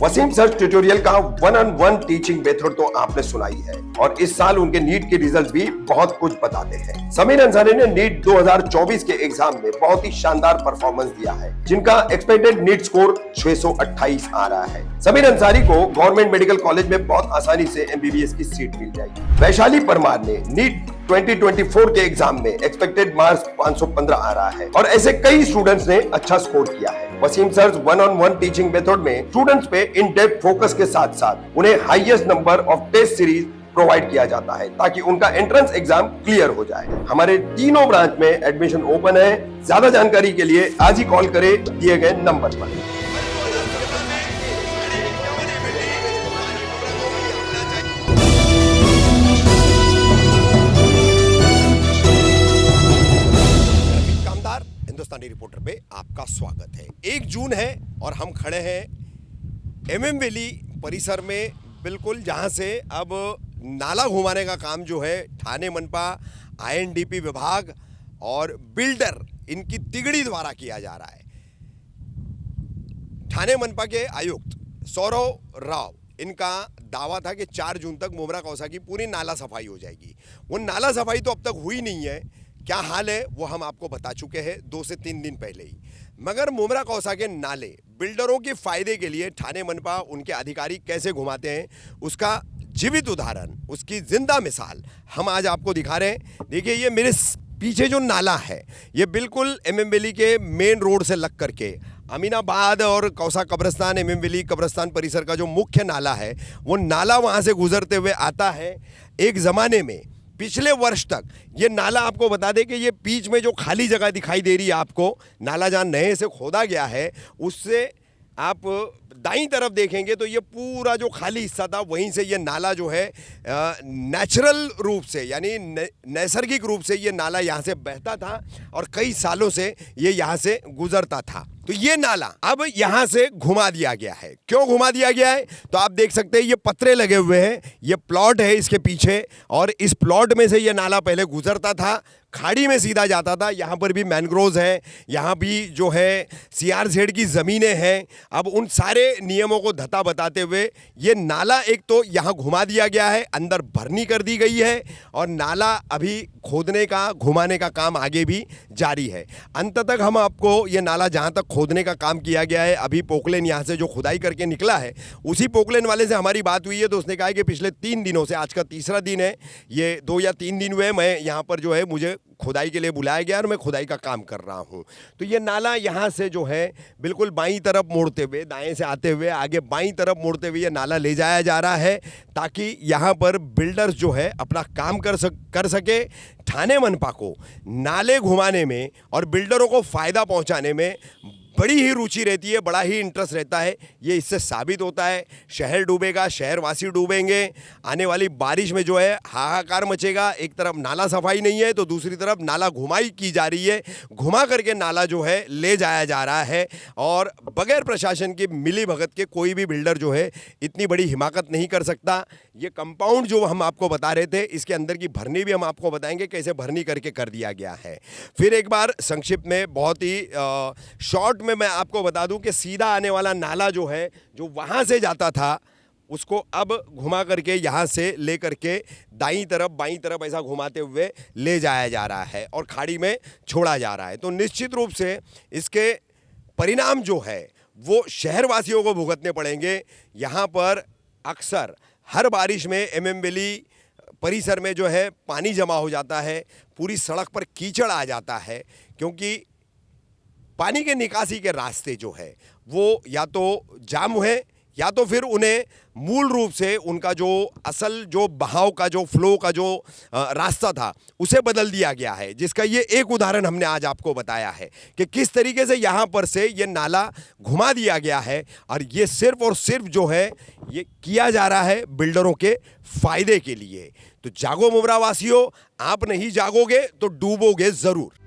Wasim sir tutorial का one on one teaching method तो आपने सुनाई है और इस साल उनके नीट के रिजल्ट भी बहुत कुछ बताते हैं। समीर अंसारी ने नीट 2024 के एग्जाम में बहुत ही शानदार परफॉर्मेंस दिया है, जिनका एक्सपेक्टेड नीट स्कोर 628 आ रहा है। समीर अंसारी को गवर्नमेंट मेडिकल कॉलेज में बहुत आसानी से एमबीबीएस की सीट मिल जाएगी। वैशाली परमार ने नीट 2024 के एग्जाम में एक्सपेक्टेड मार्क्स 515 आ रहा है और ऐसे कई स्टूडेंट्स ने अच्छा स्कोर किया है। Wasim sir one on one teaching method में स्टूडेंट्स पे इन डेप्थ फोकस के साथ साथ उन्हें highest number of test series provide किया जाता है ताकि उनका एंट्रेंस एग्जाम क्लियर हो जाए। हमारे तीनों ब्रांच में एडमिशन ओपन है। ज्यादा जानकारी के लिए आज ही कॉल करें दिए गए नंबर पर। हिंदुस्तानी रिपोर्टर पे आपका स्वागत है। 1 जून है और हम खड़े हैं एमएम वैली परिसर में, बिल्कुल जहां से अब नाला घुमाने का काम जो है ठाणे मनपा, आईएनडीपी विभाग और बिल्डर इनकी तिगड़ी द्वारा किया जा रहा है। ठाणे मनपा के आयुक्त सौरव राव, इनका दावा था कि 4 जून तक मुमरा कौसा की पूरी नाला सफाई हो जाएगी। वो नाला सफाई तो अब तक हुई नहीं है। क्या हाल है वो हम आपको बता चुके हैं 2 से 3 दिन पहले ही। मगर मुमरा कौसा के नाले बिल्डरों के फायदे के लिए ठाणे मनपा उनके अधिकारी कैसे घुमाते हैं, उसका जीवित उदाहरण, उसकी जिंदा मिसाल हम आज आपको दिखा रहे हैं। देखिए, ये मेरे पीछे जो नाला है ये बिल्कुल एमएम वैली के मेन रोड से लग करके अमीनाबाद और कौसा कब्रिस्तान, एमएम वैली कब्रिस्तान परिसर का जो मुख्य नाला है वो नाला वहाँ से गुजरते हुए आता है। एक ज़माने में पिछले वर्ष तक ये नाला, आपको बता दें कि ये बीच में जो खाली जगह दिखाई दे रही है आपको, नाला जहाँ नए से खोदा गया है उससे आप दाईं तरफ देखेंगे तो ये पूरा जो खाली हिस्सा था वहीं से ये नाला जो है नेचुरल रूप से, यानी नैसर्गिक रूप से ये नाला यहाँ से बहता था और कई सालों से ये यहाँ से गुजरता था। तो ये नाला अब यहाँ से घुमा दिया गया है। क्यों घुमा दिया गया है तो आप देख सकते हैं, ये पत्रे लगे हुए हैं, ये प्लॉट है इसके पीछे और इस प्लॉट में से ये नाला पहले गुजरता था, खाड़ी में सीधा जाता था। यहाँ पर भी मैंग्रोव्स है, यहाँ भी जो है सीआरजेड की ज़मीनें हैं। अब उन सारे नियमों को धता बताते हुए ये नाला एक तो यहाँ घुमा दिया गया है, अंदर भरनी कर दी गई है और नाला अभी खोदने का, घुमाने का काम आगे भी जारी है। अंत तक हम आपको ये नाला जहाँ तक खोदने का काम किया गया है, अभी पोकलेन यहाँ से जो खुदाई करके निकला है, उसी पोकलेन वाले से हमारी बात हुई है तो उसने कहा है कि पिछले 3 दिनों से, आज का तीसरा दिन है, ये 2 या 3 दिन हुए मैं यहाँ पर जो है मुझे खुदाई के लिए बुलाया गया और मैं खुदाई का काम कर रहा हूँ। तो ये नाला यहाँ से जो है बिल्कुल बाईं तरफ मोड़ते हुए, दाएं से आते हुए आगे बाईं तरफ मोड़ते हुए ये नाला ले जाया जा रहा है ताकि यहाँ पर बिल्डर्स जो है अपना काम कर सके। ठाणे मनपा को नाले घुमाने में और बिल्डरों को फ़ायदा पहुँचाने में बड़ी ही रुचि रहती है, बड़ा ही इंटरेस्ट रहता है। ये इससे साबित होता है, शहर डूबेगा, शहरवासी डूबेंगे, आने वाली बारिश में जो है हाहाकार मचेगा। एक तरफ नाला सफाई नहीं है तो दूसरी तरफ नाला घुमाई की जा रही है, घुमा करके नाला जो है ले जाया जा रहा है और बगैर प्रशासन की मिली भगत के कोई भी बिल्डर जो है इतनी बड़ी हिमाकत नहीं कर सकता। ये कंपाउंड जो हम आपको बता रहे थे, इसके अंदर की भरनी भी हम आपको बताएंगे कैसे भरनी करके कर दिया गया है। फिर एक बार संक्षिप्त में, बहुत ही शॉर्ट में मैं आपको बता दूं कि सीधा आने वाला नाला जो है, जो वहाँ से जाता था, उसको अब घुमा करके यहाँ से ले करके दाईं तरफ बाईं तरफ ऐसा घुमाते हुए ले जाया जा रहा है और खाड़ी में छोड़ा जा रहा है। तो निश्चित रूप से इसके परिणाम जो है वो शहरवासियों को भुगतने पड़ेंगे। यहाँ पर अक्सर हर बारिश में एमएम वैली परिसर में जो है पानी जमा हो जाता है, पूरी सड़क पर कीचड़ आ जाता है, क्योंकि पानी के निकासी के रास्ते जो है वो या तो जाम है या तो फिर उन्हें मूल रूप से उनका जो असल जो बहाव का, जो फ्लो का जो रास्ता था उसे बदल दिया गया है। जिसका ये एक उदाहरण हमने आज आपको बताया है कि किस तरीके से यहाँ पर से ये नाला घुमा दिया गया है और ये सिर्फ और सिर्फ जो है ये किया जा रहा है बिल्डरों के फायदे के लिए। तो जागो मुमरा वासियों, आप नहीं जागोगे तो डूबोगे ज़रूर।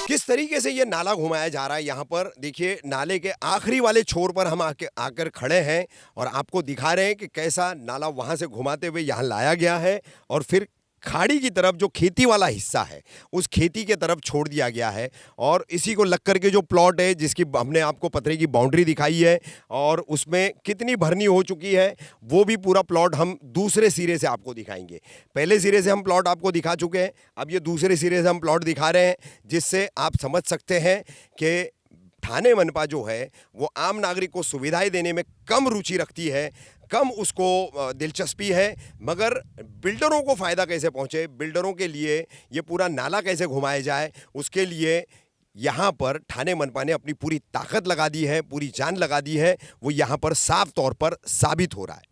किस तरीके से ये नाला घुमाया जा रहा है यहाँ पर देखिए, नाले के आखिरी वाले छोर पर हम आकर खड़े हैं और आपको दिखा रहे हैं कि कैसा नाला वहाँ से घुमाते हुए यहाँ लाया गया है और फिर खाड़ी की तरफ जो खेती वाला हिस्सा है उस खेती के तरफ छोड़ दिया गया है। और इसी को लग करके जो प्लॉट है जिसकी हमने आपको पतरे की बाउंड्री दिखाई है और उसमें कितनी भरनी हो चुकी है वो भी पूरा प्लॉट हम दूसरे सिरे से आपको दिखाएंगे। पहले सिरे से हम प्लॉट आपको दिखा चुके हैं, अब ये दूसरे सिरे से हम प्लॉट दिखा रहे हैं, जिससे आप समझ सकते हैं कि ठाणे मनपा जो है वो आम नागरिक को सुविधाएं देने में कम रुचि रखती है, कम उसको दिलचस्पी है, मगर बिल्डरों को फ़ायदा कैसे पहुंचे, बिल्डरों के लिए ये पूरा नाला कैसे घुमाया जाए, उसके लिए यहाँ पर ठाणे मनपा ने अपनी पूरी ताकत लगा दी है, पूरी जान लगा दी है। वो यहाँ पर साफ तौर पर साबित हो रहा है।